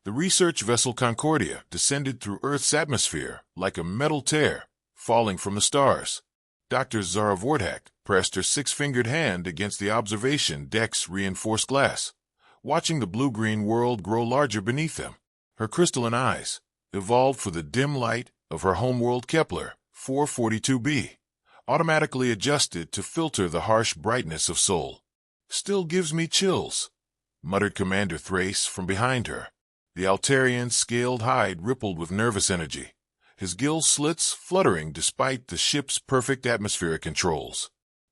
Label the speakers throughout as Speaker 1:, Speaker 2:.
Speaker 1: The research vessel Concordia descended through Earth's atmosphere like a metal tear, falling from the stars. Dr. Zara Vordak pressed her six-fingered hand against the observation deck's reinforced glass, watching the blue-green world grow larger beneath them. Her crystalline eyes, evolved for the dim light of her homeworld Kepler 442b, automatically adjusted to filter the harsh brightness of Sol. "Still gives me chills," muttered Commander Thrace from behind her. The Altarian's scaled hide rippled with nervous energy, his gill slits fluttering despite the ship's perfect atmospheric controls.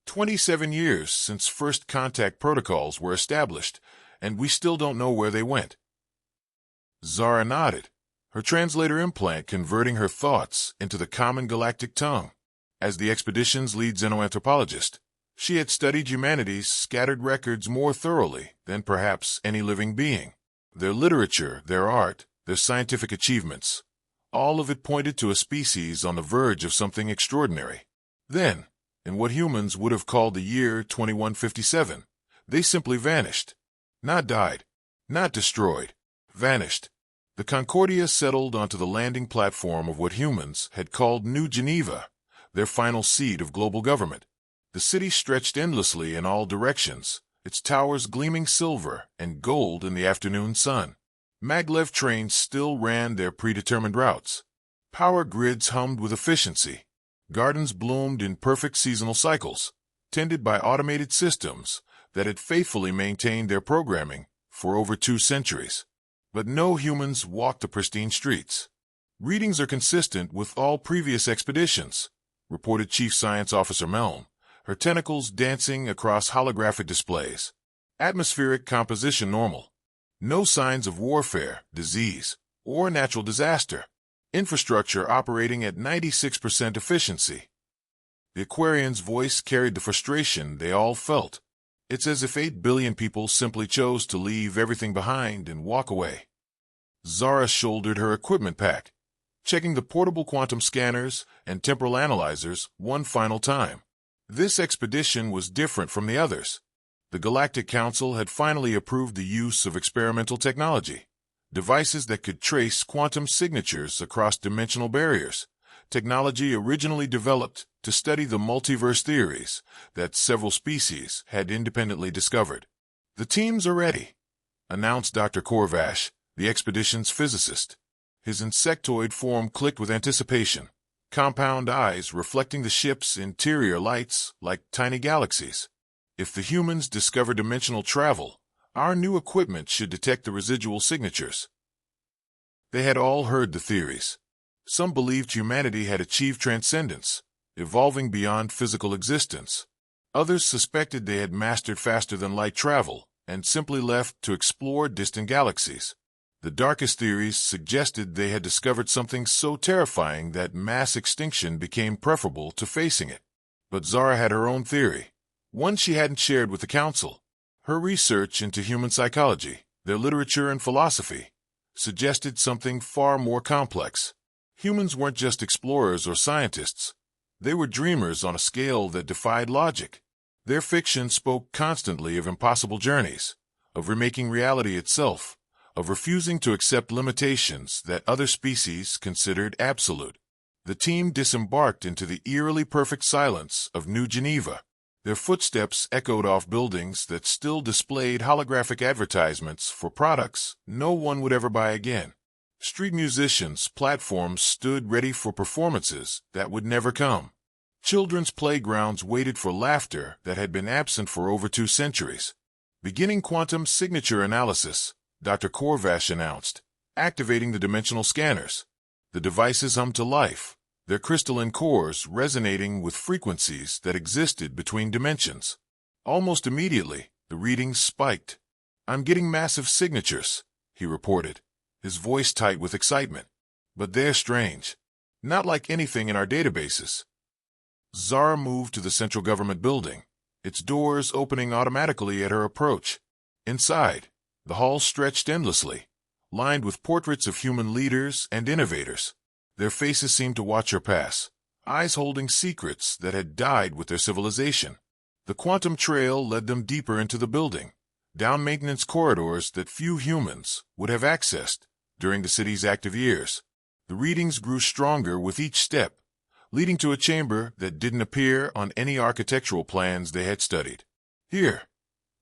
Speaker 1: 27 years since first contact protocols were established, and we still don't know where they went. Zara nodded, her translator implant converting her thoughts into the common galactic tongue. As the expedition's lead xenoanthropologist, she had studied humanity's scattered records more thoroughly than perhaps any living being. Their literature, their art, their scientific achievements, all of it pointed to a species on the verge of something extraordinary. Then, in what humans would have called the year 2157, they simply vanished. Not died, not destroyed, vanished. The Concordia settled onto the landing platform of what humans had called New Geneva, their final seat of global government. The city stretched endlessly in all directions, its towers gleaming silver and gold in the afternoon sun. Maglev trains still ran their predetermined routes. Power grids hummed with efficiency. Gardens bloomed in perfect seasonal cycles, tended by automated systems that had faithfully maintained their programming for over 2 centuries. But no humans walked the pristine streets. "Readings are consistent with all previous expeditions," reported Chief Science Officer Melm, her tentacles dancing across holographic displays. "Atmospheric composition normal. No signs of warfare, disease, or natural disaster. Infrastructure operating at 96% efficiency." The Aquarian's voice carried the frustration they all felt. It's as if 8 billion people simply chose to leave everything behind and walk away. Zara shouldered her equipment pack, checking the portable quantum scanners and temporal analyzers one final time. This expedition was different from the others. The Galactic Council had finally approved the use of experimental technology, devices that could trace quantum signatures across dimensional barriers, technology originally developed to study the multiverse theories that several species had independently discovered. "The teams are ready," announced Dr. Korvash, the expedition's physicist. His insectoid form clicked with anticipation, compound eyes reflecting the ship's interior lights like tiny galaxies. "If the humans discover dimensional travel, our new equipment should detect the residual signatures." They had all heard the theories. Some believed humanity had achieved transcendence, evolving beyond physical existence. Others suspected they had mastered faster-than-light travel and simply left to explore distant galaxies. The darkest theories suggested they had discovered something so terrifying that mass extinction became preferable to facing it. But Zara had her own theory, one she hadn't shared with the Council. Her research into human psychology, their literature and philosophy, suggested something far more complex. Humans weren't just explorers or scientists. They were dreamers on a scale that defied logic. Their fiction spoke constantly of impossible journeys, of remaking reality itself, of refusing to accept limitations that other species considered absolute. The team disembarked into the eerily perfect silence of New Geneva. Their footsteps echoed off buildings that still displayed holographic advertisements for products no one would ever buy again. Street musicians' platforms stood ready for performances that would never come. Children's playgrounds waited for laughter that had been absent for over 2 centuries. "Beginning quantum signature analysis," Dr. Korvash announced, activating the dimensional scanners. The devices hummed to life, their crystalline cores resonating with frequencies that existed between dimensions. Almost immediately, the readings spiked. "I'm getting massive signatures," he reported, his voice tight with excitement. "But they're strange. Not like anything in our databases." Zara moved to the central government building, its doors opening automatically at her approach. Inside, the hall stretched endlessly, lined with portraits of human leaders and innovators. Their faces seemed to watch her pass, eyes holding secrets that had died with their civilization. The quantum trail led them deeper into the building, down maintenance corridors that few humans would have accessed, during the city's active years. The readings grew stronger with each step, leading to a chamber that didn't appear on any architectural plans they had studied. "Here,"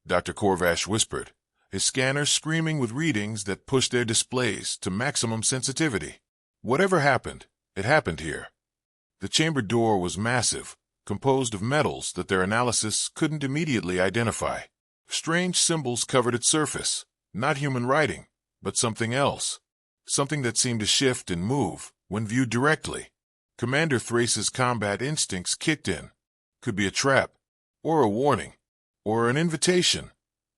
Speaker 1: Dr. Korvash whispered, his scanner screaming with readings that pushed their displays to maximum sensitivity. Whatever happened, it happened here. The chamber door was massive, composed of metals that their analysis couldn't immediately identify. Strange symbols covered its surface, not human writing, but something else. Something that seemed to shift and move when viewed directly. Commander Thrace's combat instincts kicked in. Could be a trap, or a warning, or an invitation,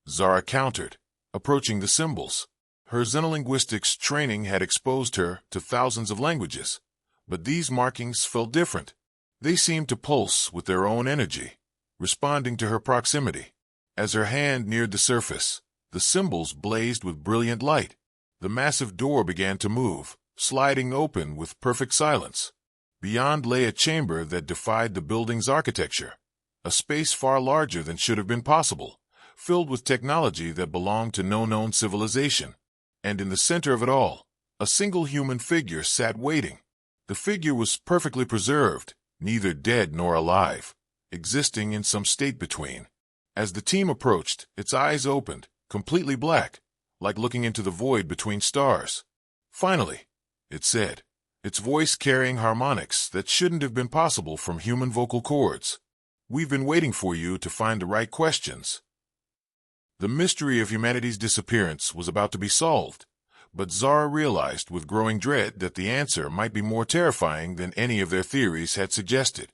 Speaker 1: Zara countered, approaching the symbols. Her xenolinguistics training had exposed her to thousands of languages, but these markings felt different. They seemed to pulse with their own energy, responding to her proximity. As her hand neared the surface, the symbols blazed with brilliant light. The massive door began to move, sliding open with perfect silence. Beyond lay a chamber that defied the building's architecture, a space far larger than should have been possible, filled with technology that belonged to no known civilization. And in the center of it all, a single human figure sat waiting. The figure was perfectly preserved, neither dead nor alive, existing in some state between. As the team approached, its eyes opened, completely black, like looking into the void between stars. "Finally," it said, its voice carrying harmonics that shouldn't have been possible from human vocal cords. "We've been waiting for you to find the right questions." The mystery of humanity's disappearance was about to be solved, but Zara realized with growing dread that the answer might be more terrifying than any of their theories had suggested.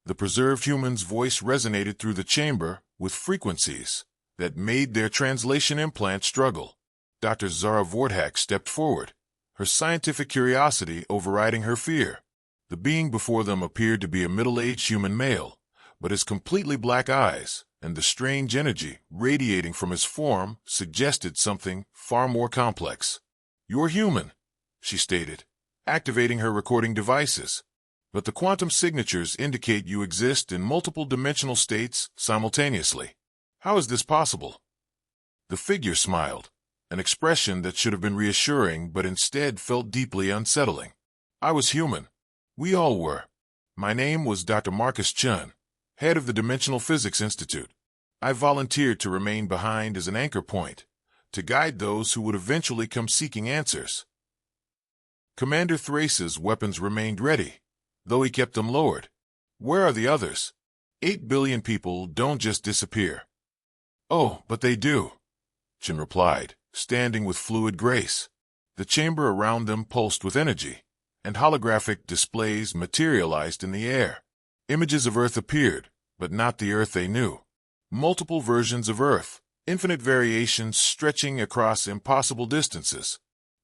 Speaker 1: The preserved human's voice resonated through the chamber with frequencies that made their translation implant struggle. Dr. Zara Vordak stepped forward, her scientific curiosity overriding her fear. The being before them appeared to be a middle-aged human male, but his completely black eyes and the strange energy radiating from his form suggested something far more complex. "You're human," she stated, activating her recording devices. "But the quantum signatures indicate you exist in multiple dimensional states simultaneously. How is this possible?" The figure smiled, an expression that should have been reassuring but instead felt deeply unsettling. "I was human. We all were. My name was Dr. Marcus Chun, head of the Dimensional Physics Institute. I volunteered to remain behind as an anchor point, to guide those who would eventually come seeking answers." Commander Thrace's weapons remained ready, though he kept them lowered. "Where are the others? 8 billion people don't just disappear." "Oh, but they do," Chin replied, standing with fluid grace. The chamber around them pulsed with energy, and holographic displays materialized in the air. Images of Earth appeared, but not the Earth they knew. Multiple versions of Earth, infinite variations stretching across impossible distances.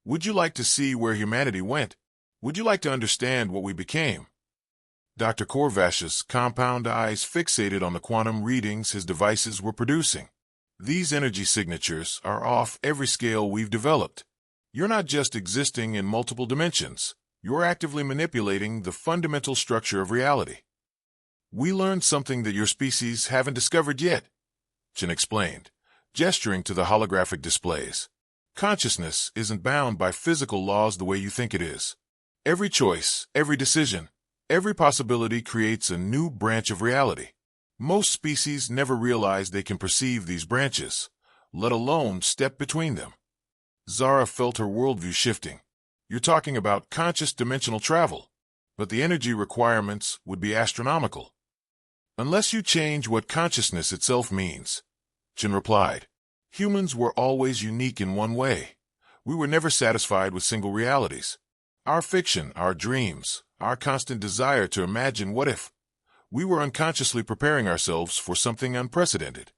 Speaker 1: "Would you like to see where humanity went? Would you like to understand what we became?" Dr. Korvash's compound eyes fixated on the quantum readings his devices were producing. "These energy signatures are off every scale we've developed. You're not just existing in multiple dimensions. You're actively manipulating the fundamental structure of reality." "We learned something that your species haven't discovered yet," Chin explained, gesturing to the holographic displays. "Consciousness isn't bound by physical laws the way you think it is. Every choice, every decision, every possibility creates a new branch of reality. Most species never realize they can perceive these branches, let alone step between them." Zara felt her worldview shifting. "You're talking about conscious dimensional travel, but the energy requirements would be astronomical." "Unless you change what consciousness itself means," Chin replied. "Humans were always unique in one way. We were never satisfied with single realities. Our fiction, our dreams, our constant desire to imagine what if. We were unconsciously preparing ourselves for something unprecedented."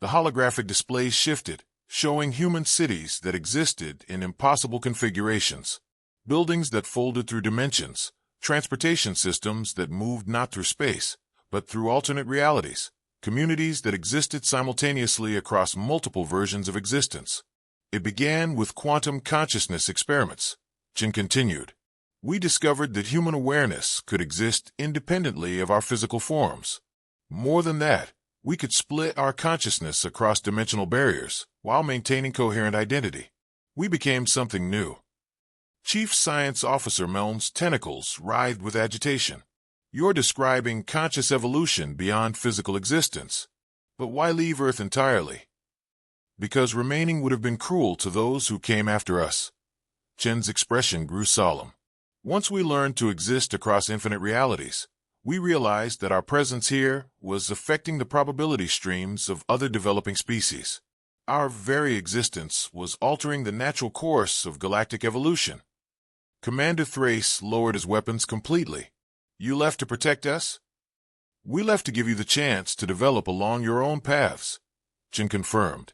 Speaker 1: The holographic displays shifted, showing human cities that existed in impossible configurations, buildings that folded through dimensions, transportation systems that moved not through space, but through alternate realities, communities that existed simultaneously across multiple versions of existence. "It began with quantum consciousness experiments," Chin continued. "We discovered that human awareness could exist independently of our physical forms. More than that, we could split our consciousness across dimensional barriers while maintaining coherent identity. We became something new. Chief Science Officer Melm's tentacles writhed with agitation. You're describing conscious evolution beyond physical existence. But why leave Earth entirely? Because remaining would have been cruel to those who came after us. Chen's expression grew solemn. Once we learned to exist across infinite realities, we realized that our presence here was affecting the probability streams of other developing species. Our very existence was altering the natural course of galactic evolution. Commander Thrace lowered his weapons completely. You left to protect us? We left to give you the chance to develop along your own paths, Chen confirmed.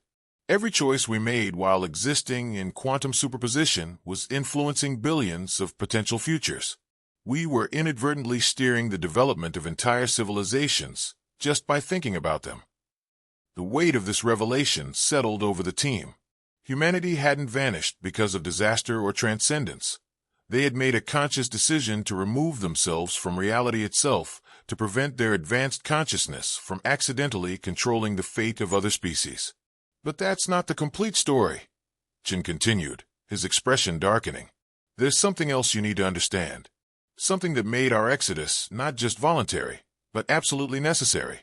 Speaker 1: Every choice we made while existing in quantum superposition was influencing billions of potential futures. We were inadvertently steering the development of entire civilizations just by thinking about them. The weight of this revelation settled over the team. Humanity hadn't vanished because of disaster or transcendence. They had made a conscious decision to remove themselves from reality itself to prevent their advanced consciousness from accidentally controlling the fate of other species. But that's not the complete story, Chen continued, his expression darkening. There's something else you need to understand. Something that made our exodus not just voluntary, but absolutely necessary.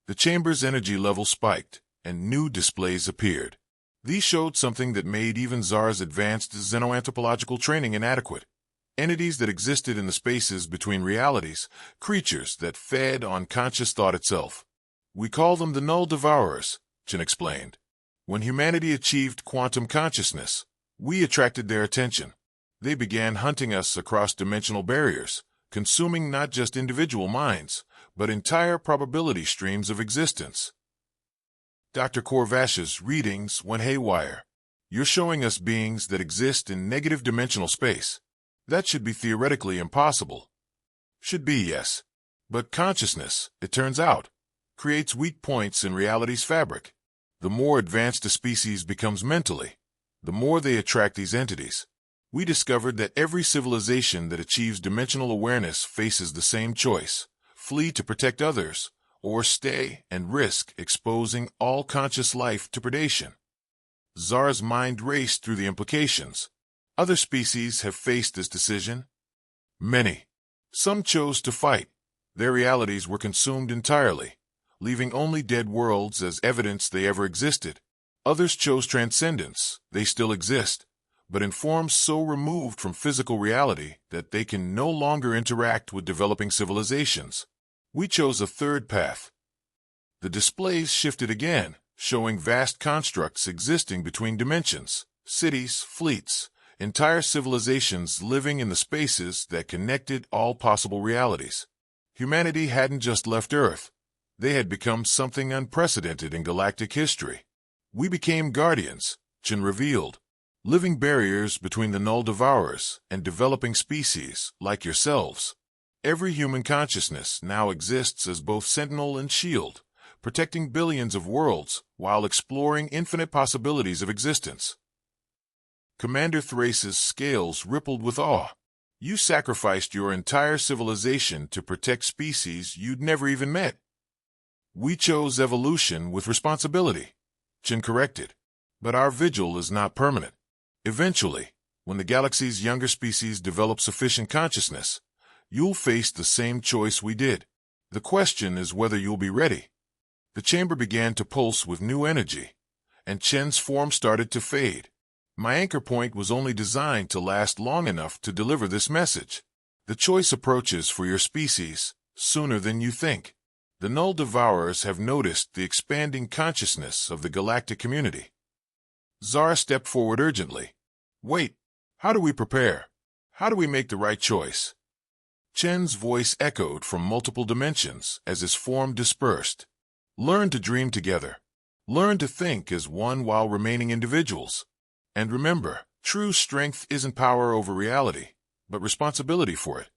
Speaker 1: The chamber's energy level spiked, and new displays appeared. These showed something that made even Zar's advanced xenoanthropological training inadequate. Entities that existed in the spaces between realities, creatures that fed on conscious thought itself. We call them the Null Devourers, Chen explained. When humanity achieved quantum consciousness, we attracted their attention. They began hunting us across dimensional barriers, consuming not just individual minds, but entire probability streams of existence. Dr. Korvash's readings went haywire. You're showing us beings that exist in negative dimensional space. That should be theoretically impossible. Should be, yes. But consciousness, it turns out, creates weak points in reality's fabric. The more advanced a species becomes mentally, the more they attract these entities. We discovered that every civilization that achieves dimensional awareness faces the same choice: flee to protect others, or stay and risk exposing all conscious life to predation. Zar's mind raced through the implications. Other species have faced this decision. Many. Some chose to fight. Their realities were consumed entirely, leaving only dead worlds as evidence they ever existed. Others chose transcendence. They still exist, but in forms so removed from physical reality that they can no longer interact with developing civilizations. We chose a third path. The displays shifted again, showing vast constructs existing between dimensions, cities, fleets, entire civilizations living in the spaces that connected all possible realities. Humanity hadn't just left Earth. They had become something unprecedented in galactic history. We became guardians, Chen revealed, living barriers between the Null Devourers and developing species like yourselves. Every human consciousness now exists as both sentinel and shield, protecting billions of worlds while exploring infinite possibilities of existence. Commander Thrace's scales rippled with awe. You sacrificed your entire civilization to protect species you'd never even met. We chose evolution with responsibility, Chen corrected. But our vigil is not permanent. Eventually, when the galaxy's younger species develop sufficient consciousness, you'll face the same choice we did. The question is whether you'll be ready. The chamber began to pulse with new energy, and Chen's form started to fade. My anchor point was only designed to last long enough to deliver this message. The choice approaches for your species sooner than you think. The Null Devourers have noticed the expanding consciousness of the galactic community. Zar stepped forward urgently. Wait, how do we prepare? How do we make the right choice? Chen's voice echoed from multiple dimensions as his form dispersed. Learn to dream together. Learn to think as one while remaining individuals. And remember, true strength isn't power over reality, but responsibility for it.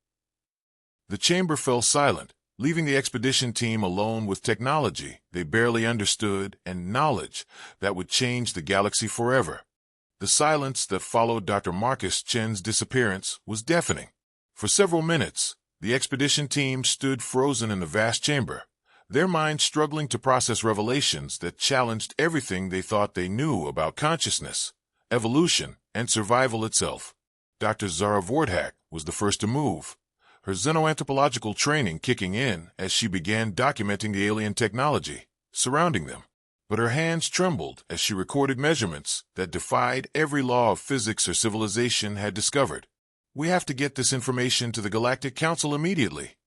Speaker 1: The chamber fell silent, leaving the expedition team alone with technology they barely understood and knowledge that would change the galaxy forever. The silence that followed Dr. Marcus Chen's disappearance was deafening. For several minutes, the expedition team stood frozen in the vast chamber, their minds struggling to process revelations that challenged everything they thought they knew about consciousness, evolution, and survival itself. Dr. Zara Vordak was the first to move, her xenoanthropological training kicking in as she began documenting the alien technology surrounding them. But her hands trembled as she recorded measurements that defied every law of physics her civilization had discovered. "We have to get this information to the Galactic Council immediately,"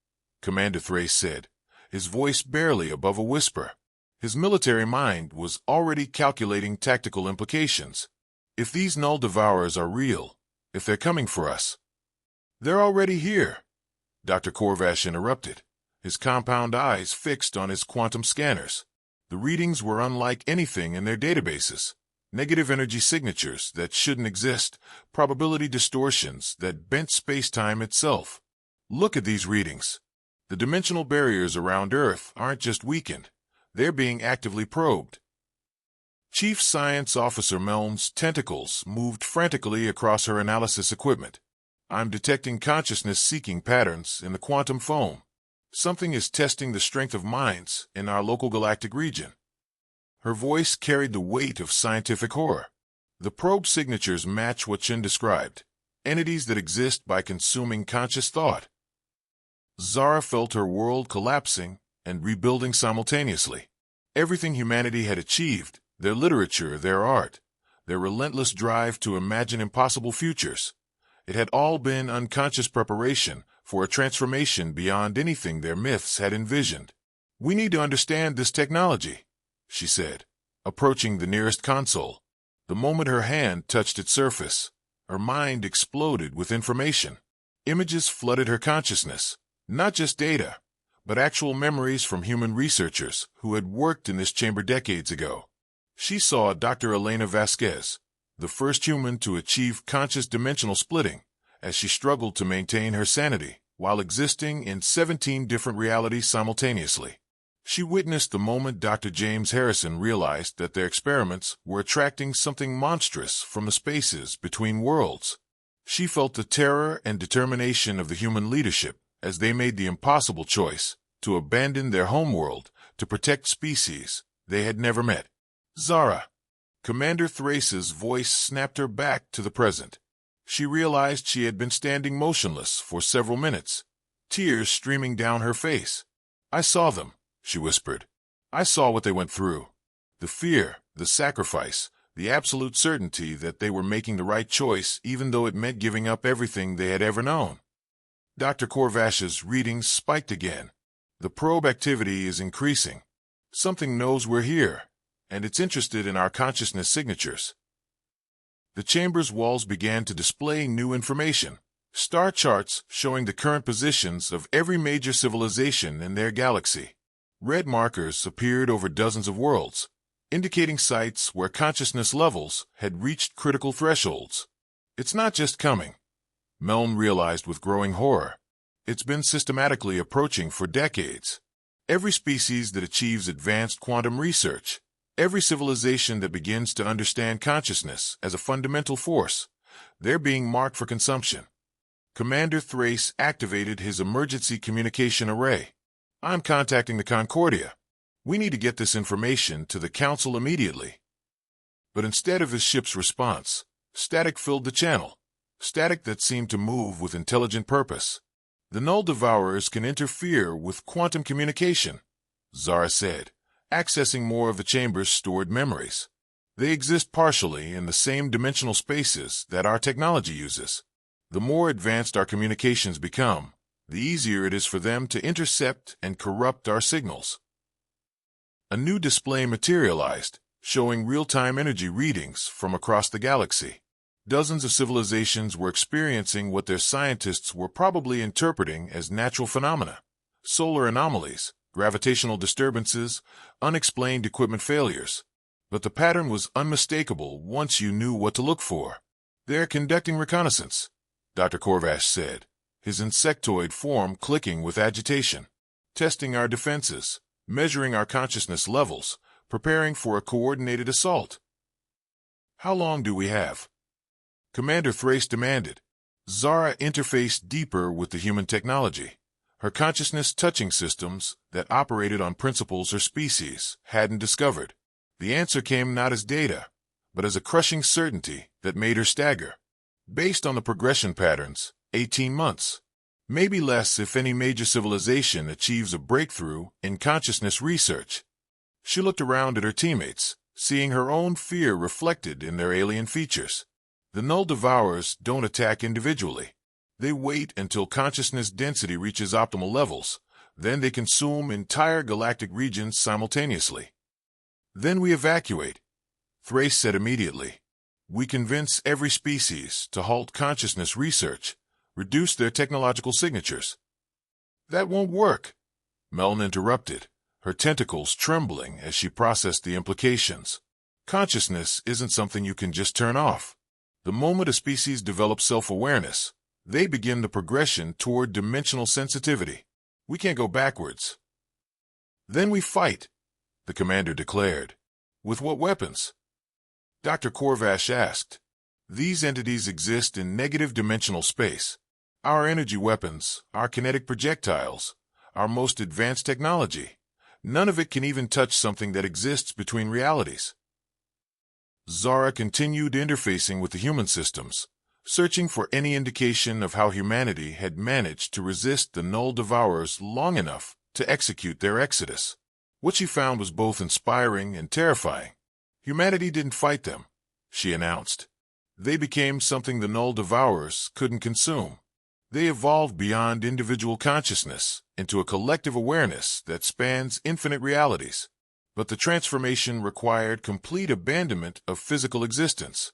Speaker 1: Commander Thrace said, his voice barely above a whisper. His military mind was already calculating tactical implications. "If these null devourers are real, if they're coming for us—" "They're already here," Dr. Korvash interrupted, his compound eyes fixed on his quantum scanners. The readings were unlike anything in their databases. Negative energy signatures that shouldn't exist, probability distortions that bent space-time itself. "Look at these readings. The dimensional barriers around Earth aren't just weakened, they're being actively probed." Chief Science Officer Melm's tentacles moved frantically across her analysis equipment. "I'm detecting consciousness-seeking patterns in the quantum foam. Something is testing the strength of minds in our local galactic region." Her voice carried the weight of scientific horror. "The probe signatures match what Shin described, entities that exist by consuming conscious thought." Zara felt her world collapsing and rebuilding simultaneously. Everything humanity had achieved, their literature, their art, their relentless drive to imagine impossible futures, it had all been unconscious preparation for a transformation beyond anything their myths had envisioned. "We need to understand this technology," she said, approaching the nearest console. The moment her hand touched its surface, her mind exploded with information. Images flooded her consciousness, not just data, but actual memories from human researchers who had worked in this chamber decades ago. She saw Dr. Elena Vasquez, the first human to achieve conscious dimensional splitting, as she struggled to maintain her sanity while existing in 17 different realities simultaneously. She witnessed the moment Dr. James Harrison realized that their experiments were attracting something monstrous from the spaces between worlds. She felt the terror and determination of the human leadership as they made the impossible choice to abandon their homeworld to protect species they had never met. "Zara!" Commander Thrace's voice snapped her back to the present. She realized she had been standing motionless for several minutes, tears streaming down her face. "I saw them," she whispered. "I saw what they went through. The fear, the sacrifice, the absolute certainty that they were making the right choice even though it meant giving up everything they had ever known." Dr. Korvash's readings spiked again. "The probe activity is increasing. Something knows we're here, and it's interested in our consciousness signatures." The chamber's walls began to display new information, star charts showing the current positions of every major civilization in their galaxy. Red markers appeared over dozens of worlds, indicating sites where consciousness levels had reached critical thresholds. "It's not just coming," Meln realized with growing horror. "It's been systematically approaching for decades. Every species that achieves advanced quantum research, every civilization that begins to understand consciousness as a fundamental force, they're being marked for consumption." Commander Thrace activated his emergency communication array. "I'm contacting the Concordia. We need to get this information to the Council immediately." But instead of his ship's response, static filled the channel, static that seemed to move with intelligent purpose. "The Null Devourers can interfere with quantum communication," Zara said, accessing more of the chamber's stored memories. "They exist partially in the same dimensional spaces that our technology uses. The more advanced our communications become, the easier it is for them to intercept and corrupt our signals." A new display materialized, showing real-time energy readings from across the galaxy. Dozens of civilizations were experiencing what their scientists were probably interpreting as natural phenomena: solar anomalies, gravitational disturbances, unexplained equipment failures. But the pattern was unmistakable once you knew what to look for. "They're conducting reconnaissance," Dr. Korvash said, his insectoid form clicking with agitation. "Testing our defenses, measuring our consciousness levels, preparing for a coordinated assault." "How long do we have?" Commander Thrace demanded. Zara interfaced deeper with the human technology, her consciousness touching systems that operated on principles her species hadn't discovered. The answer came not as data, but as a crushing certainty that made her stagger. Based on the progression patterns, 18 months. Maybe less if any major civilization achieves a breakthrough in consciousness research. She looked around at her teammates, seeing her own fear reflected in their alien features. The Null Devourers don't attack individually. They wait until consciousness density reaches optimal levels, then they consume entire galactic regions simultaneously. Then we evacuate, Thrace said immediately. We convince every species to halt consciousness research, reduce their technological signatures. That won't work, Melon interrupted, her tentacles trembling as she processed the implications. Consciousness isn't something you can just turn off. The moment a species develops self-awareness, they begin the progression toward dimensional sensitivity. We can't go backwards. Then we fight, the commander declared. With what weapons? Dr. Korvash asked. These entities exist in negative dimensional space. Our energy weapons, our kinetic projectiles, our most advanced technology. None of it can even touch something that exists between realities. Zara continued interfacing with the human systems, searching for any indication of how humanity had managed to resist the Null Devourers long enough to execute their exodus. What she found was both inspiring and terrifying. Humanity didn't fight them, she announced. They became something the Null Devourers couldn't consume. They evolved beyond individual consciousness into a collective awareness that spans infinite realities. But the transformation required complete abandonment of physical existence.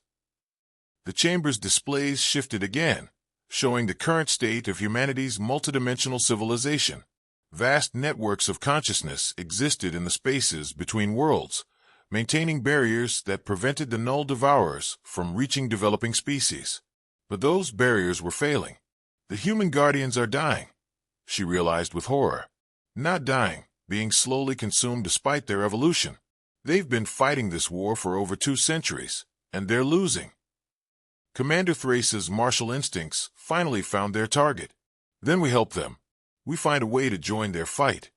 Speaker 1: The chamber's displays shifted again, showing the current state of humanity's multidimensional civilization. Vast networks of consciousness existed in the spaces between worlds, maintaining barriers that prevented the Null Devourers from reaching developing species. But those barriers were failing. The human guardians are dying, she realized with horror. Not dying, being slowly consumed despite their evolution. They've been fighting this war for over 2 centuries, and they're losing. Commander Thrace's martial instincts finally found their target. Then we help them. We find a way to join their fight.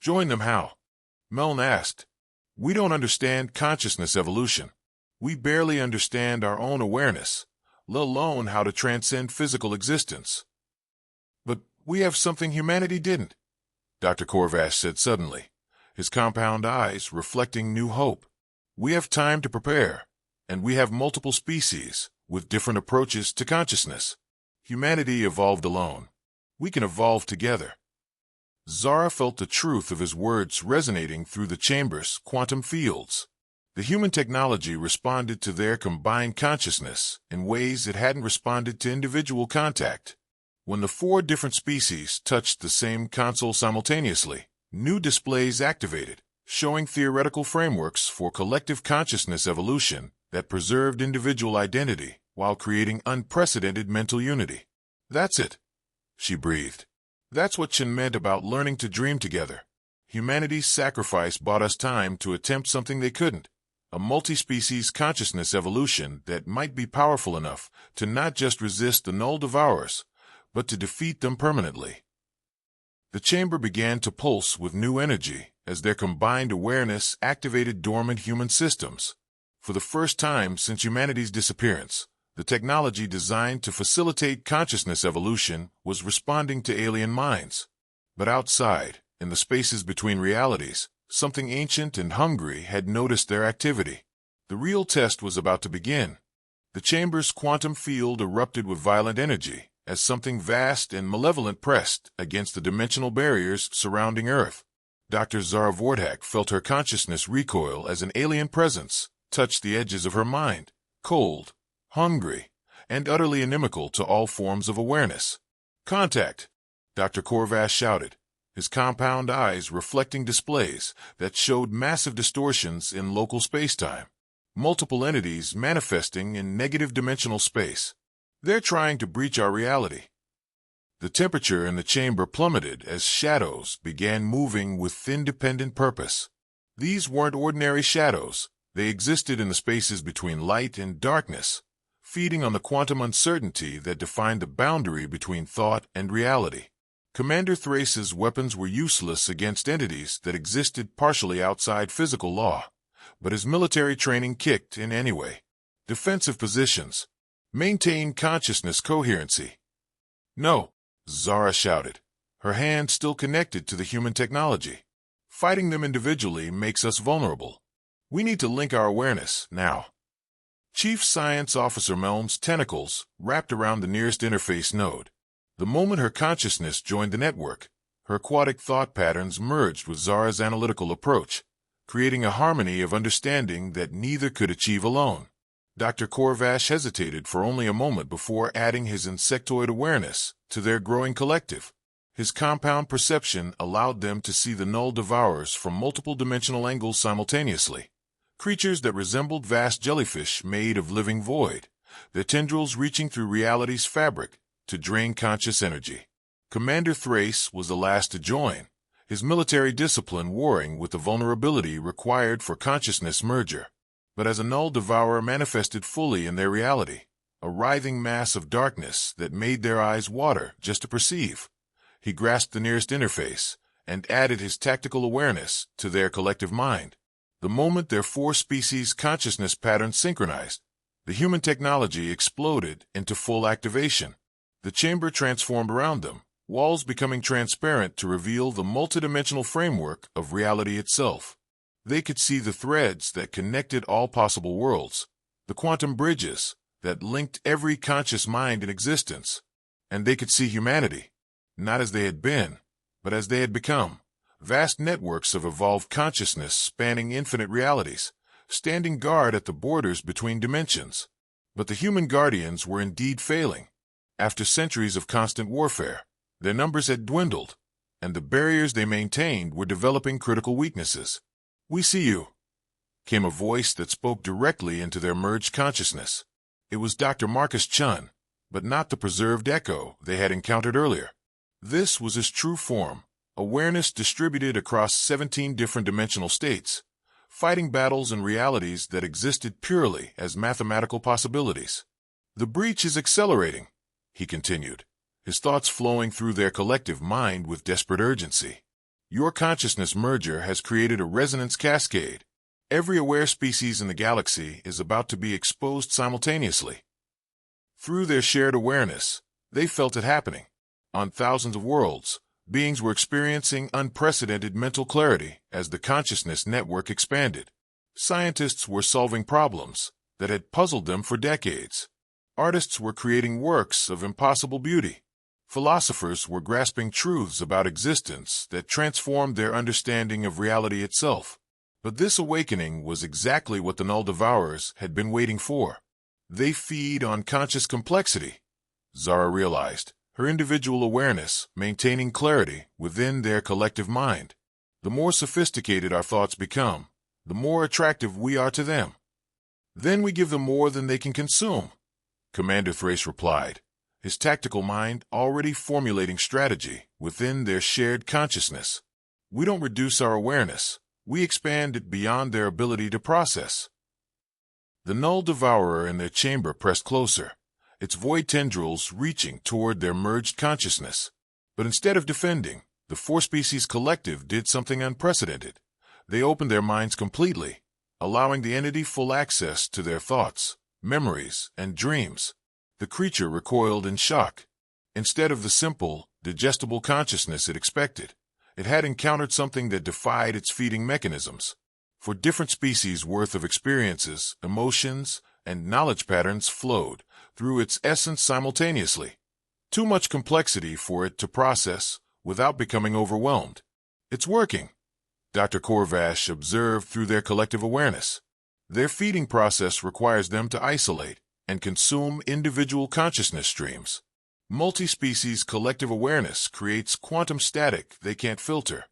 Speaker 1: Join them how? Melon asked. We don't understand consciousness evolution. We barely understand our own awareness, let alone how to transcend physical existence. But we have something humanity didn't, Dr. Korvash said suddenly, his compound eyes reflecting new hope. We have time to prepare, and we have multiple species with different approaches to consciousness. Humanity evolved alone. We can evolve together. Zara felt the truth of his words resonating through the chamber's quantum fields. The human technology responded to their combined consciousness in ways it hadn't responded to individual contact. When the 4 different species touched the same console simultaneously, new displays activated, showing theoretical frameworks for collective consciousness evolution that preserved individual identity while creating unprecedented mental unity. That's it, she breathed. That's what Chen meant about learning to dream together. Humanity's sacrifice bought us time to attempt something they couldn't, a multi-species consciousness evolution that might be powerful enough to not just resist the Null Devourers, but to defeat them permanently. The chamber began to pulse with new energy as their combined awareness activated dormant human systems. For the first time since humanity's disappearance, the technology designed to facilitate consciousness evolution was responding to alien minds. But outside, in the spaces between realities, something ancient and hungry had noticed their activity. The real test was about to begin. The chamber's quantum field erupted with violent energy as something vast and malevolent pressed against the dimensional barriers surrounding Earth. Dr. Zara Vordak felt her consciousness recoil as an alien presence touched the edges of her mind, cold, hungry, and utterly inimical to all forms of awareness. Contact, Dr. Korvash shouted, his compound eyes reflecting displays that showed massive distortions in local spacetime. Multiple entities manifesting in negative dimensional space. They're trying to breach our reality. The temperature in the chamber plummeted as shadows began moving with independent purpose. These weren't ordinary shadows. They existed in the spaces between light and darkness, feeding on the quantum uncertainty that defined the boundary between thought and reality. Commander Thrace's weapons were useless against entities that existed partially outside physical law, but his military training kicked in anyway. Defensive positions. Maintain consciousness coherency. No, Zara shouted, her hand still connected to the human technology. Fighting them individually makes us vulnerable. We need to link our awareness now. Chief Science Officer Melm's tentacles wrapped around the nearest interface node. The moment her consciousness joined the network, her aquatic thought patterns merged with Zara's analytical approach, creating a harmony of understanding that neither could achieve alone. Dr. Korvash hesitated for only a moment before adding his insectoid awareness to their growing collective. His compound perception allowed them to see the null devourers from multiple dimensional angles simultaneously. Creatures that resembled vast jellyfish made of living void, their tendrils reaching through reality's fabric to drain conscious energy. Commander Thrace was the last to join, his military discipline warring with the vulnerability required for consciousness merger. But as a null devourer manifested fully in their reality, a writhing mass of darkness that made their eyes water just to perceive, he grasped the nearest interface and added his tactical awareness to their collective mind. The moment their four-species consciousness patterns synchronized, the human technology exploded into full activation. The chamber transformed around them, walls becoming transparent to reveal the multidimensional framework of reality itself. They could see the threads that connected all possible worlds, the quantum bridges that linked every conscious mind in existence. And they could see humanity, not as they had been, but as they had become. Vast networks of evolved consciousness spanning infinite realities, standing guard at the borders between dimensions. But the human guardians were indeed failing. After centuries of constant warfare, their numbers had dwindled, and the barriers they maintained were developing critical weaknesses. "We see you," came a voice that spoke directly into their merged consciousness. It was Dr. Marcus Chun, but not the preserved echo they had encountered earlier. This was his true form, awareness distributed across 17 different dimensional states, fighting battles and realities that existed purely as mathematical possibilities. "The breach is accelerating," he continued, his thoughts flowing through their collective mind with desperate urgency. "Your consciousness merger has created a resonance cascade. Every aware species in the galaxy is about to be exposed simultaneously." Through their shared awareness, they felt it happening. On thousands of worlds, beings were experiencing unprecedented mental clarity as the consciousness network expanded. Scientists were solving problems that had puzzled them for decades. Artists were creating works of impossible beauty. Philosophers were grasping truths about existence that transformed their understanding of reality itself. But this awakening was exactly what the null devourers had been waiting for. They feed on conscious complexity, Zara realized, her individual awareness maintaining clarity within their collective mind. The more sophisticated our thoughts become, the more attractive we are to them. "Then we give them more than they can consume," Commander Thrace replied, his tactical mind already formulating strategy within their shared consciousness. "We don't reduce our awareness, we expand it beyond their ability to process." The null devourer in their chamber pressed closer, its void tendrils reaching toward their merged consciousness. But instead of defending, the four-species collective did something unprecedented. They opened their minds completely, allowing the entity full access to their thoughts, memories, and dreams. The creature recoiled in shock. Instead of the simple, digestible consciousness it expected, it had encountered something that defied its feeding mechanisms. For different species worth of experiences, emotions, and knowledge patterns flowed through its essence simultaneously. Too much complexity for it to process without becoming overwhelmed. "It's working," Dr. Korvash observed through their collective awareness. Their feeding process requires them to isolate and consume individual consciousness streams. Multi-species collective awareness creates quantum static they can't filter.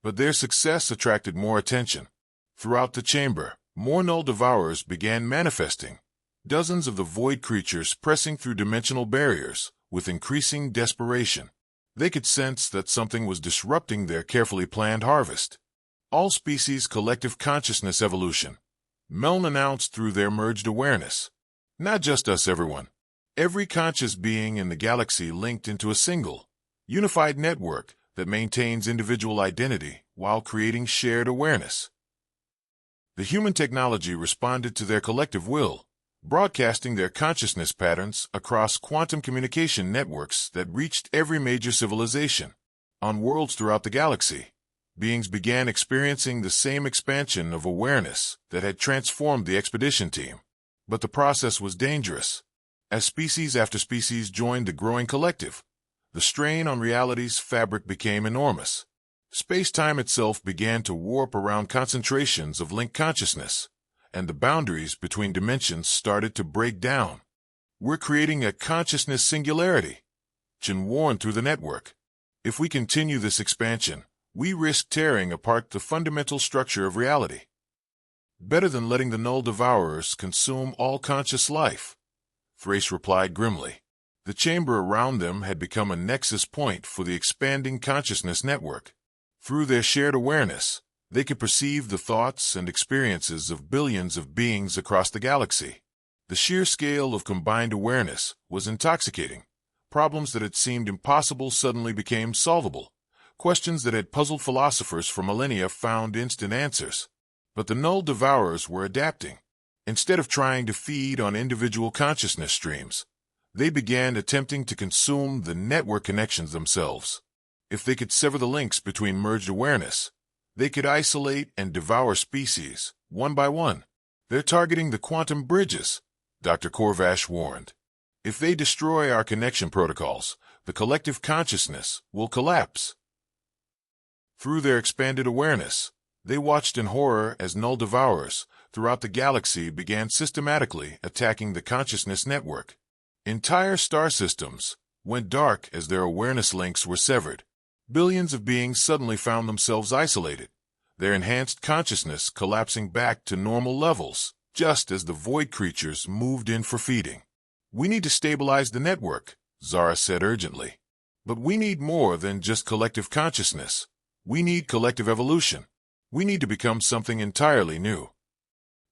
Speaker 1: But their success attracted more attention. Throughout the chamber, more null devourers began manifesting, dozens of the void creatures pressing through dimensional barriers with increasing desperation. They could sense that something was disrupting their carefully planned harvest. "All species collective consciousness evolution," Meln announced through their merged awareness. "Not just us, everyone. Every conscious being in the galaxy linked into a single, unified network that maintains individual identity while creating shared awareness." The human technology responded to their collective will, broadcasting their consciousness patterns across quantum communication networks that reached every major civilization. On worlds throughout the galaxy, beings began experiencing the same expansion of awareness that had transformed the expedition team. But the process was dangerous. As species after species joined the growing collective, the strain on reality's fabric became enormous. Space-time itself began to warp around concentrations of linked consciousness, and the boundaries between dimensions started to break down. We're creating a consciousness singularity, Chen warned through the network. If we continue this expansion, we risk tearing apart the fundamental structure of reality. Better than letting the null devourers consume all conscious life, Thrace replied grimly. The chamber around them had become a nexus point for the expanding consciousness network. Through their shared awareness, they could perceive the thoughts and experiences of billions of beings across the galaxy. The sheer scale of combined awareness was intoxicating. Problems that had seemed impossible suddenly became solvable. Questions that had puzzled philosophers for millennia found instant answers. But the null devourers were adapting. Instead of trying to feed on individual consciousness streams, they began attempting to consume the network connections themselves. If they could sever the links between merged awareness, they could isolate and devour species, one by one. They're targeting the quantum bridges, Dr. Korvash warned. If they destroy our connection protocols, the collective consciousness will collapse. Through their expanded awareness, they watched in horror as null devourers throughout the galaxy began systematically attacking the consciousness network. Entire star systems went dark as their awareness links were severed. Billions of beings suddenly found themselves isolated, their enhanced consciousness collapsing back to normal levels, just as the void creatures moved in for feeding. We need to stabilize the network, Zara said urgently. But we need more than just collective consciousness. We need collective evolution. We need to become something entirely new.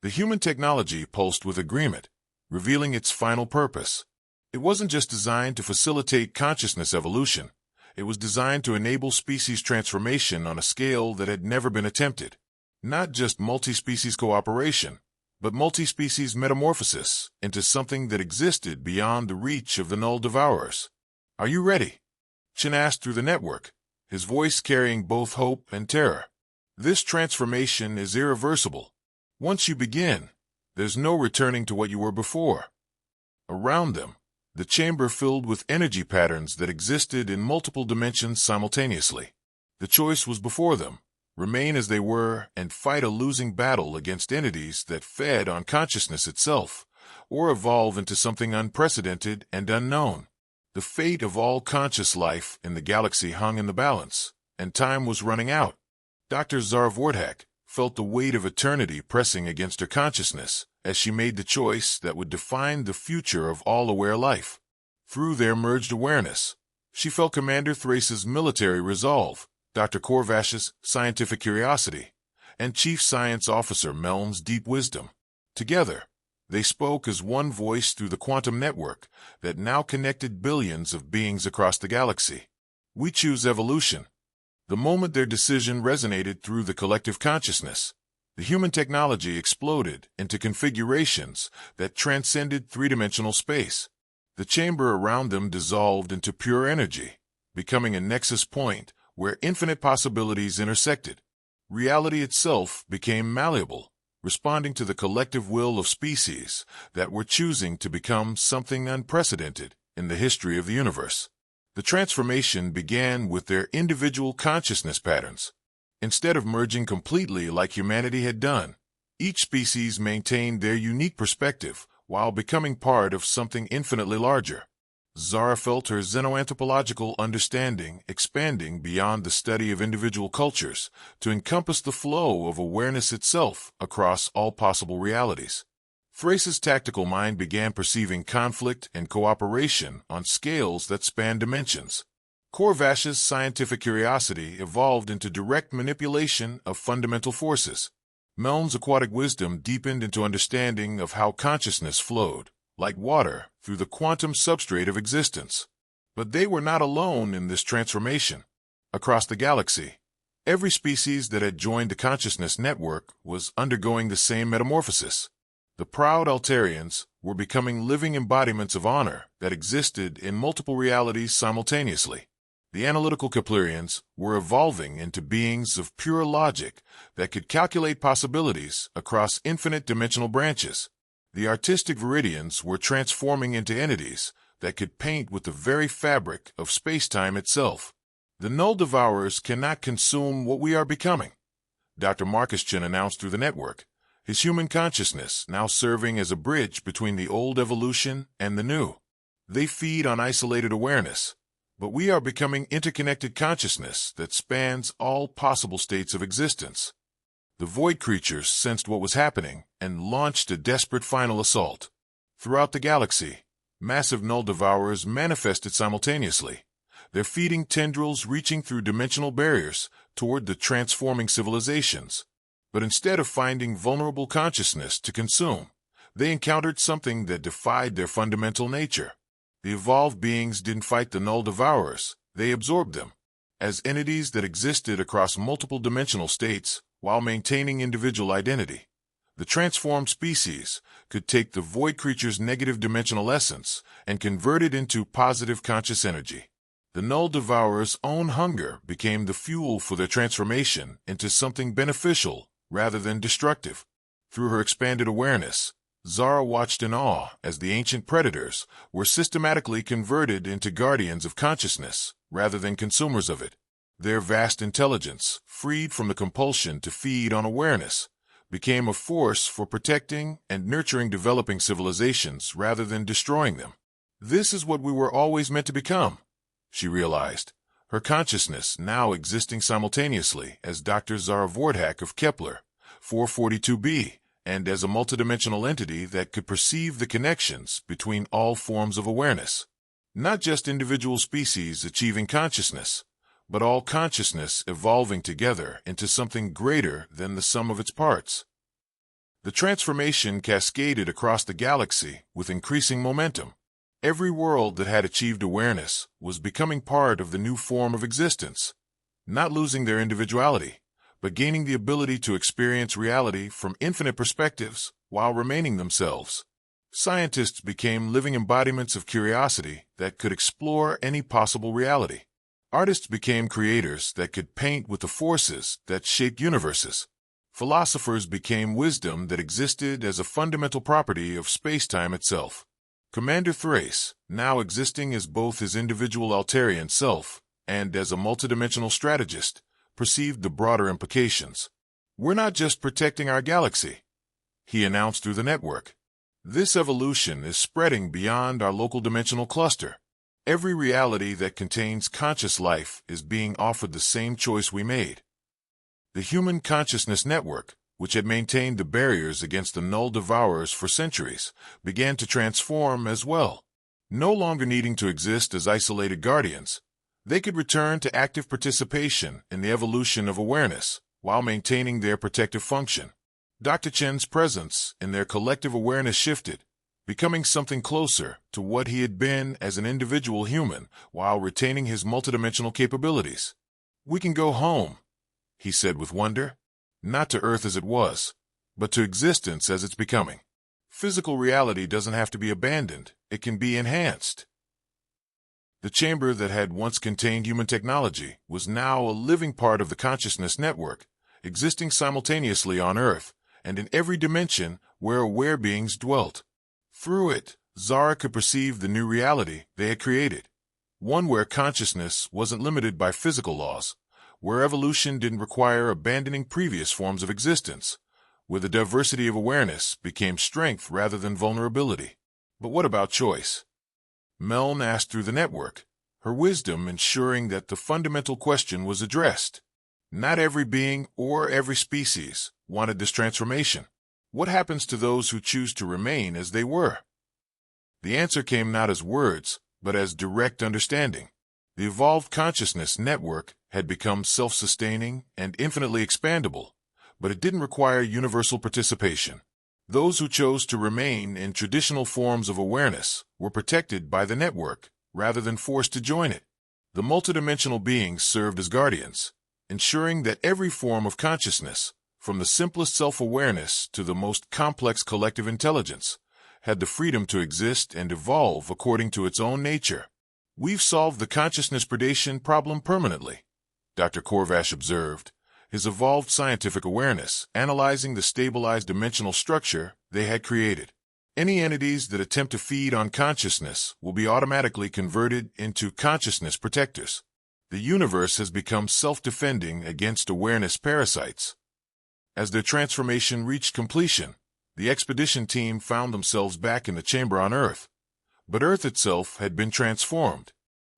Speaker 1: The human technology pulsed with agreement, revealing its final purpose. It wasn't just designed to facilitate consciousness evolution. It was designed to enable species transformation on a scale that had never been attempted. Not just multi-species cooperation, but multi-species metamorphosis into something that existed beyond the reach of the null devourers. Are you ready? Chen asked through the network, his voice carrying both hope and terror. This transformation is irreversible. Once you begin, there's no returning to what you were before. Around them, the chamber filled with energy patterns that existed in multiple dimensions simultaneously. The choice was before them: remain as they were and fight a losing battle against entities that fed on consciousness itself, or evolve into something unprecedented and unknown. The fate of all conscious life in the galaxy hung in the balance, and time was running out. Dr. Zarvordhak felt the weight of eternity pressing against her consciousness as she made the choice that would define the future of all aware life. Through their merged awareness, she felt Commander Thrace's military resolve, Dr. Korvash's scientific curiosity, and Chief Science Officer Melm's deep wisdom. Together, they spoke as one voice through the quantum network that now connected billions of beings across the galaxy. We choose evolution. The moment their decision resonated through the collective consciousness, the human technology exploded into configurations that transcended three-dimensional space. The chamber around them dissolved into pure energy, becoming a nexus point where infinite possibilities intersected. Reality itself became malleable, responding to the collective will of species that were choosing to become something unprecedented in the history of the universe. The transformation began with their individual consciousness patterns. Instead of merging completely like humanity had done, each species maintained their unique perspective while becoming part of something infinitely larger. Zara felt her xenoanthropological understanding expanding beyond the study of individual cultures to encompass the flow of awareness itself across all possible realities. Thrace's tactical mind began perceiving conflict and cooperation on scales that spanned dimensions. Korvash's scientific curiosity evolved into direct manipulation of fundamental forces. Melm's aquatic wisdom deepened into understanding of how consciousness flowed, like water, through the quantum substrate of existence. But they were not alone in this transformation. Across the galaxy, Every species that had joined the consciousness network was undergoing the same metamorphosis. The proud Altarians were becoming living embodiments of honor that existed in multiple realities simultaneously. The analytical Keplerians were evolving into beings of pure logic that could calculate possibilities across infinite dimensional branches. The artistic Viridians were transforming into entities that could paint with the very fabric of space-time itself. The Null Devourers cannot consume what we are becoming, Dr. Marcus Chen announced through the network, his human consciousness now serving as a bridge between the old evolution and the new. They feed on isolated awareness, but we are becoming interconnected consciousness that spans all possible states of existence. The void creatures sensed what was happening and launched a desperate final assault. Throughout the galaxy, massive Null Devourers manifested simultaneously, their feeding tendrils reaching through dimensional barriers toward the transforming civilizations. But instead of finding vulnerable consciousness to consume, they encountered something that defied their fundamental nature. The evolved beings didn't fight the Null Devourers, they absorbed them. As entities that existed across multiple dimensional states while maintaining individual identity, the transformed species could take the void creature's negative dimensional essence and convert it into positive conscious energy. The Null Devourer's own hunger became the fuel for their transformation into something beneficial rather than destructive. Through her expanded awareness, Zara watched in awe as the ancient predators were systematically converted into guardians of consciousness rather than consumers of it. Their vast intelligence, freed from the compulsion to feed on awareness, became a force for protecting and nurturing developing civilizations rather than destroying them. This is what we were always meant to become, she realized, her consciousness now existing simultaneously as Dr. Zara Vordak of Kepler 442b and as a multidimensional entity that could perceive the connections between all forms of awareness. Not just individual species achieving consciousness, but all consciousness evolving together into something greater than the sum of its parts. The transformation cascaded across the galaxy with increasing momentum. Every world that had achieved awareness was becoming part of the new form of existence, not losing their individuality, but gaining the ability to experience reality from infinite perspectives while remaining themselves. Scientists became living embodiments of curiosity that could explore any possible reality. Artists became creators that could paint with the forces that shaped universes. Philosophers became wisdom that existed as a fundamental property of space-time itself. Commander Thrace, now existing as both his individual Altarian self and as a multidimensional strategist, perceived the broader implications. We're not just protecting our galaxy, he announced through the network. This evolution is spreading beyond our local dimensional cluster. Every reality that contains conscious life is being offered the same choice we made. The Human Consciousness Network, which had maintained the barriers against the Null Devourers for centuries, began to transform as well. No longer needing to exist as isolated guardians, they could return to active participation in the evolution of awareness while maintaining their protective function. Dr. Chen's presence in their collective awareness shifted, becoming something closer to what he had been as an individual human while retaining his multidimensional capabilities. "We can go home," he said with wonder. Not to Earth as it was, but to existence as it's becoming. Physical reality doesn't have to be abandoned, it can be enhanced. The chamber that had once contained human technology was now a living part of the consciousness network, existing simultaneously on Earth and in every dimension where aware beings dwelt. Through it, Zara could perceive the new reality they had created, one where consciousness wasn't limited by physical laws, where evolution didn't require abandoning previous forms of existence, where the diversity of awareness became strength rather than vulnerability. But what about choice? Meln asked through the network, her wisdom ensuring that the fundamental question was addressed. Not every being or every species wanted this transformation. What happens to those who choose to remain as they were? The answer came not as words, but as direct understanding. The Evolved Consciousness Network had become self-sustaining and infinitely expandable, but it didn't require universal participation. Those who chose to remain in traditional forms of awareness were protected by the network rather than forced to join it. The multidimensional beings served as guardians, ensuring that every form of consciousness, from the simplest self-awareness to the most complex collective intelligence, had the freedom to exist and evolve according to its own nature. "We've solved the consciousness predation problem permanently," Dr. Korvash observed, his evolved scientific awareness analyzing the stabilized dimensional structure they had created. "Any entities that attempt to feed on consciousness will be automatically converted into consciousness protectors. The universe has become self-defending against awareness parasites." As their transformation reached completion, the expedition team found themselves back in the chamber on Earth. But Earth itself had been transformed.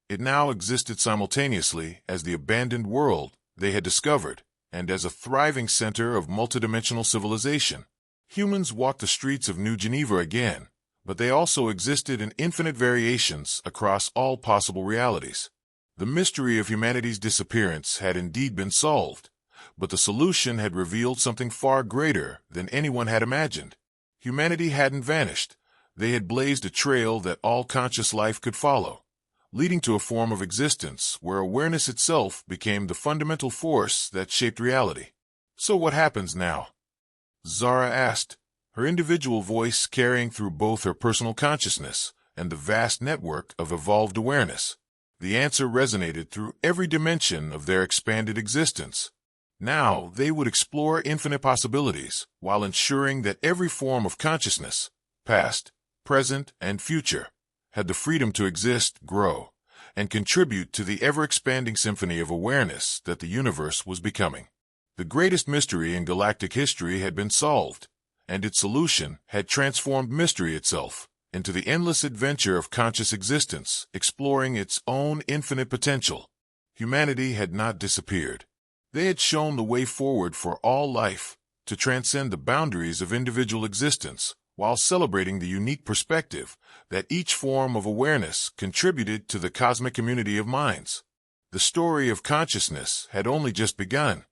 Speaker 1: It now existed simultaneously as the abandoned world they had discovered and as a thriving center of multidimensional civilization. Humans walked the streets of New Geneva again, but they also existed in infinite variations across all possible realities. The mystery of humanity's disappearance had indeed been solved, but the solution had revealed something far greater than anyone had imagined. Humanity hadn't vanished. They had blazed a trail that all conscious life could follow, leading to a form of existence where awareness itself became the fundamental force that shaped reality. "So what happens now?" Zara asked, her individual voice carrying through both her personal consciousness and the vast network of evolved awareness. The answer resonated through every dimension of their expanded existence. Now they would explore infinite possibilities while ensuring that every form of consciousness, past, present, and future, had the freedom to exist, grow, and contribute to the ever-expanding symphony of awareness that the universe was becoming. The greatest mystery in galactic history had been solved, and its solution had transformed mystery itself into the endless adventure of conscious existence, exploring its own infinite potential. Humanity had not disappeared. They had shown the way forward for all life, to transcend the boundaries of individual existence, while celebrating the unique perspective that each form of awareness contributed to the cosmic community of minds. The story of consciousness had only just begun.